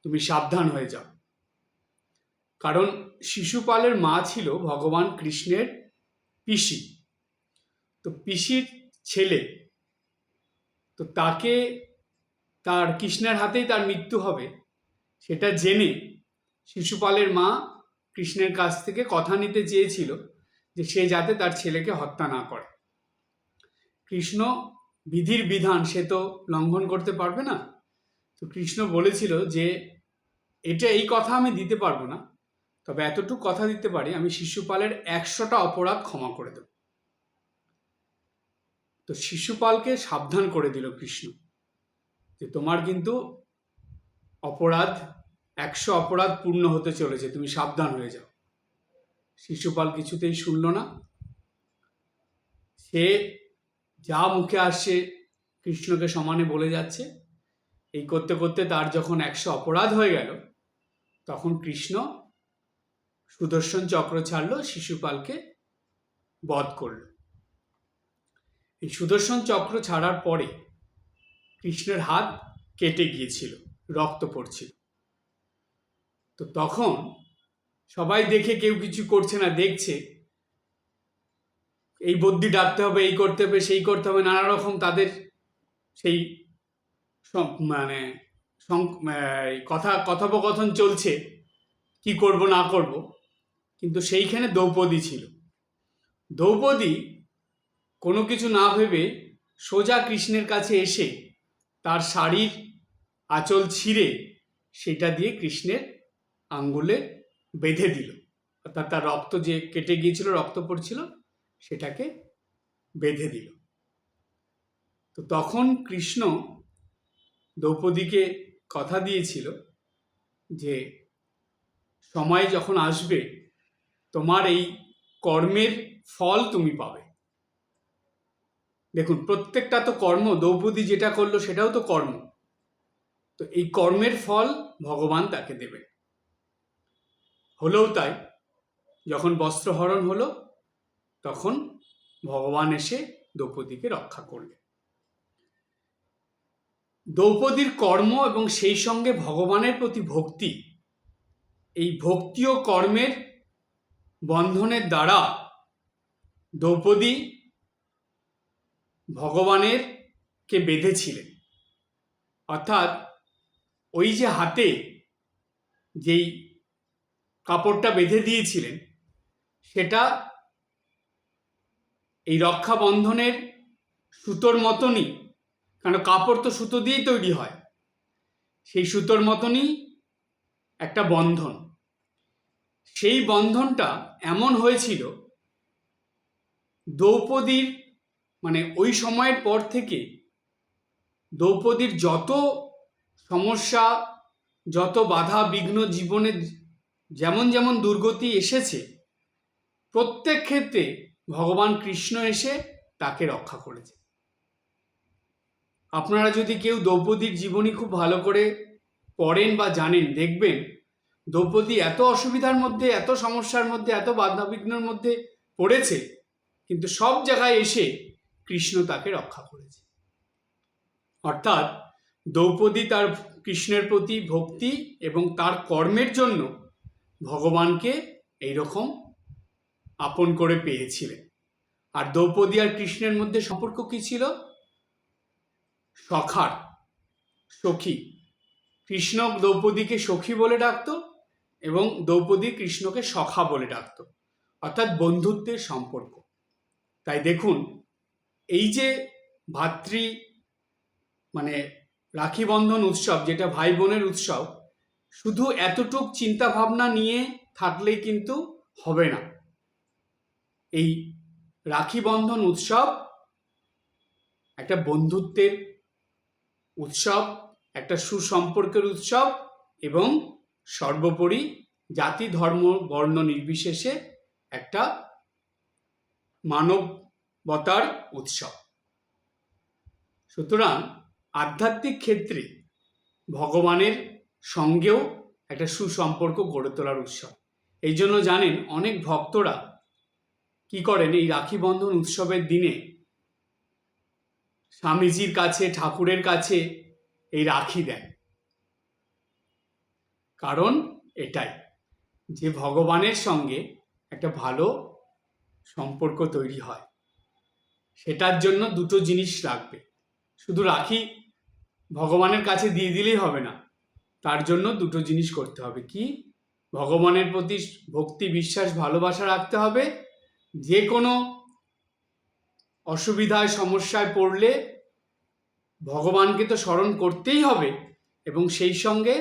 তুমি সাবধান হয়ে যাও। কারণ শিশুপালের মা ছিল ভগবান কৃষ্ণের পিসি, তো পিসির ছেলে, তো তাকে তার কৃষ্ণের হাতেই তার মৃত্যু হবে সেটা জেনে শিশুপালের মা কৃষ্ণের কাছ থেকে কথা নিতে চেয়েছিল যে সে যাতে তার ছেলেকে হত্যা না করে। কৃষ্ণ বিধির বিধান সে তো লঙ্ঘন করতে পারবে না, তো কৃষ্ণ বলেছিল যে এই কথা আমি দিতে পারবো না, তবে এতটুকু কথা দিতে পারি, আমি শিশুপালের 100টা অপরাধ ক্ষমা করে দেব। তো শিশুপালকে সাবধান করে দিল কৃষ্ণ যে তোমার কিন্তু অপরাধ 100 অপরাধ পূর্ণ হতে চলেছে, তুমি সাবধান হয়ে যাও। শিশুপাল কিছুতেই শুনল না, সে যা মুখে আসছে কৃষ্ণকে সমানে বলে যাচ্ছে। এই করতে করতে তার যখন 100 অপরাধ হয়ে গেল, তখন কৃষ্ণ সুদর্শন চক্র ছাড়লো, শিশুপালকে বধ করল। এই সুদর্শন চক্র ছাড়ার পরে কৃষ্ণের হাত কেটে গিয়েছিল, রক্ত পড়ছিল। তো তখন সবাই দেখে কেউ কিছু করছে না, দেখছে এই বদ্যি ডাকতে হবে, এই করতে হবে, সেই করতে হবে, নানা রকম তাদের সেই মানে কথোপকথন চলছে কি করব না করব। কিন্তু সেইখানে দ্রৌপদী ছিল। দ্রৌপদী কোনো কিছু না ভেবে সোজা কৃষ্ণের কাছে এসে তার শাড়ির আঁচল ছিঁড়ে সেটা দিয়ে কৃষ্ণের আঙ্গুলে বেঁধে দিল, অর্থাৎ তার রক্ত যে কেটে গিয়েছিল, রক্ত পড়ছিল, সেটাকে বেঁধে দিল। তো তখন কৃষ্ণ দ্রৌপদীকে কথা দিয়েছিল যে সময় যখন আসবে তোমার এই কর্মের ফল তুমি পাবে। দেখুন, প্রত্যেকটা তো কর্ম, দ্রৌপদী যেটা করলো সেটাও তো কর্ম। তো এই কর্মের ফল ভগবান তাকে দেবেন। হলেও তাই, যখন বস্ত্রহরণ হলো তখন ভগবান এসে দ্রৌপদীকে রক্ষা করলেন। দ্রৌপদীর কর্ম এবং সেই সঙ্গে ভগবানের প্রতি ভক্তি, এই ভক্তি ও কর্মের বন্ধনের দ্বারা দ্রৌপদী ভগবানের কে বেঁধেছিলেন। অর্থাৎ ওই যে হাতে যেই কাপড়টা বেঁধে দিয়েছিলেন সেটা এই রক্ষা বন্ধনের সুতোর মতনই, কারণ কাপড় তো সুতো দিয়েই তৈরি হয়, সেই সুতোর মতনই একটা বন্ধন। সেই বন্ধনটা এমন হয়েছিল দ্রৌপদীর, মানে ওই সময়ের পর থেকে দ্রৌপদীর যত সমস্যা, যত বাধা বিঘ্ন জীবনে যেমন যেমন দুর্গতি এসেছে, প্রত্যেক ক্ষেত্রে ভগবান কৃষ্ণ এসে তাকে রক্ষা করেছে। আপনারা যদি কেউ দ্রৌপদীর জীবনী খুব ভালো করে পড়েন বা জানেন, দেখবেন দ্রৌপদী এত অসুবিধার মধ্যে, এত সমস্যার মধ্যে, এত বাধা বিঘ্নের মধ্যে পড়েছে, কিন্তু সব জায়গায় এসে কৃষ্ণ তাকে রক্ষা করেছে। অর্থাৎ দ্রৌপদী তার কৃষ্ণের প্রতি ভক্তি এবং তার কর্মের জন্য ভগবানকে এইরকম আপন করে পেয়েছিলেন। আর দ্রৌপদী আর কৃষ্ণের মধ্যে সম্পর্ক কি ছিল? সখার, সখী। কৃষ্ণ দ্রৌপদীকে সখী বলে ডাকতো এবং দ্রৌপদী কৃষ্ণকে সখা বলে ডাকতো, অর্থাৎ বন্ধুত্বের সম্পর্ক। তাই দেখুন, এই যে ভাতৃ মানে রাখি বন্ধন উৎসব, যেটা ভাই বোনের উৎসব, শুধু এতটুক চিন্তা ভাবনা নিয়ে থাকলেই কিন্তু হবে না। এই রাখি বন্ধন উৎসব একটা বন্ধুত্বের উৎসব, একটা সুসম্পর্কের উৎসব এবং সর্বোপরি জাতি ধর্ম বর্ণ নির্বিশেষে একটা মানবতার উৎসব। সুতরাং আধ্যাত্মিক ক্ষেত্রে ভগবানের সঙ্গেও একটা সুসম্পর্ক গড়ে তোলার উৎসব। এই জন্য জানেন, অনেক ভক্তরা কি করেন, এই রাখি বন্ধন উৎসবের দিনে স্বামীজির কাছে, ঠাকুরের কাছে এই রাখি দেন। কারণ এটাই যে ভগবানের সঙ্গে একটা ভালো সম্পর্ক তৈরি হয়। সেটার জন্য দুটো জিনিস লাগবে। শুধু রাখি ভগবানের কাছে দিয়ে দিলেই হবে না, তার জন্য দুটো জিনিস করতে হবে। কি? ভগবানের প্রতি ভক্তি, বিশ্বাস, ভালোবাসা রাখতে হবে। যে কোনো অসুবিধায়, সমস্যায় পড়লে ভগবানকে তো স্মরণ করতেই হবে এবং সেই সঙ্গে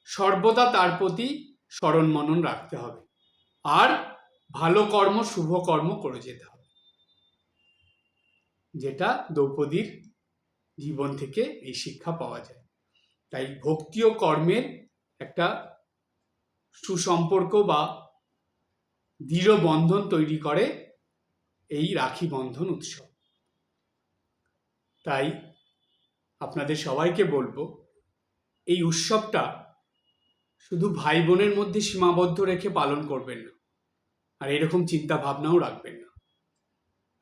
সর্বদা তার প্রতি স্মরণ মনন রাখতে হবে। আর ভালো কর্ম, শুভ কর্ম করে যেতে হবে, যেটা দ্রৌপদীর জীবন থেকে এই শিক্ষা পাওয়া যায়। তাই ভক্তি ও কর্মের একটা সুসম্পর্ক বা দৃঢ় বন্ধন তৈরি করে এই রাখি বন্ধন উৎসব। তাই আপনাদের সবাইকে বলবো, এই উৎসবটা শুধু ভাই বোনের মধ্যে সীমাবদ্ধ রেখে পালন করবেন না, আর এরকম চিন্তা ভাবনাও রাখবেন না।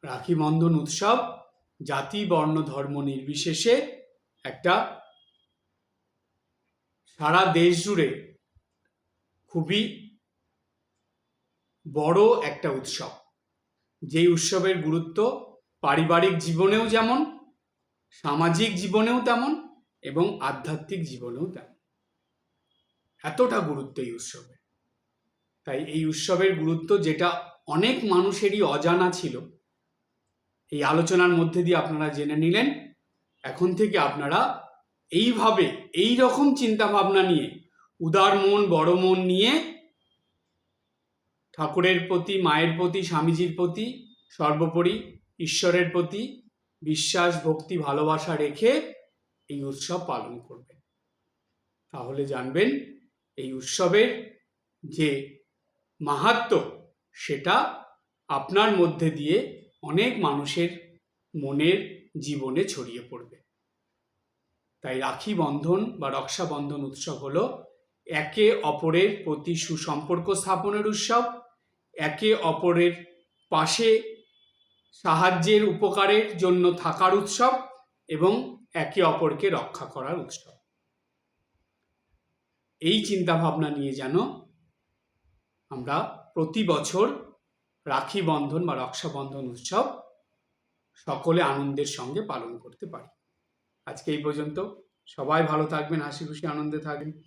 রাখি বন্ধন উৎসব জাতি বর্ণ ধর্ম নির্বিশেষে একটা সারা দেশ জুড়ে খুবই বড় একটা উৎসব, যেই উৎসবের গুরুত্ব পারিবারিক জীবনেও যেমন, সামাজিক জীবনেও তেমন এবং আধ্যাত্মিক জীবনেও তেমন। এতটা গুরুত্ব এই উৎসবের। তাই এই উৎসবের গুরুত্ব, যেটা অনেক মানুষেরই অজানা ছিল, এই আলোচনার মধ্যে দিয়ে আপনারা জেনে নিলেন। এখন থেকে আপনারা এইভাবে, এই রকম চিন্তা ভাবনা নিয়ে, উদার মন, বড় মন নিয়ে ঠাকুরের প্রতি, মায়ের প্রতি, স্বামীজির প্রতি, সর্বোপরি ঈশ্বরের প্রতি বিশ্বাস, ভক্তি, ভালোবাসা রেখে এই উৎসব পালন করবেন। তাহলে জানবেন এই উৎসবের যে মাহাত্ম্য, সেটা আপনার মধ্যে দিয়ে অনেক মানুষের মনের জীবনে ছড়িয়ে পড়বে। তাই রাখি বন্ধন বা রক্ষাবন্ধন উৎসব হলো একে অপরের প্রতি সুসম্পর্ক স্থাপনের উৎসব, একে অপরের পাশে সাহায্যের উপকারের জন্য থাকার উৎসব এবং একে অপরকে রক্ষা করার উৎসব। এই চিন্তা ভাবনা নিয়ে যেন আমরা প্রতি বছর রাখি বন্ধন বা রক্ষাবন্ধন উৎসব সকলে আনন্দের সঙ্গে পালন করতে পারি। আজকে এই পর্যন্ত। সবাই ভালো থাকবেন, হাসি খুশি আনন্দে থাকবেন।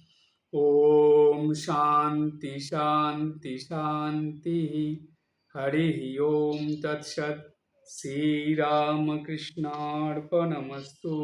ওম শান্তি শান্তি শান্তি। হরি ওম তৎসৎ। শ্রীরামকৃষ্ণার্পণমস্তু।